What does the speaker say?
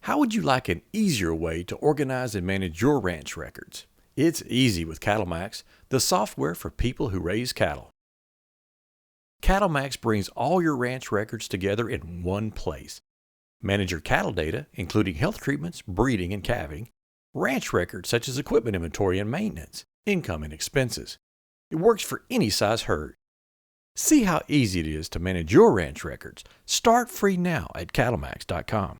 How would you like an easier way to organize and manage your ranch records? It's easy with CattleMax, the software for people who raise cattle. CattleMax brings all your ranch records together in one place. Manage your cattle data, including health treatments, breeding, and calving, ranch records such as equipment inventory and maintenance, income and expenses. It works for any size herd. See how easy it is to manage your ranch records. Start free now at CattleMax.com.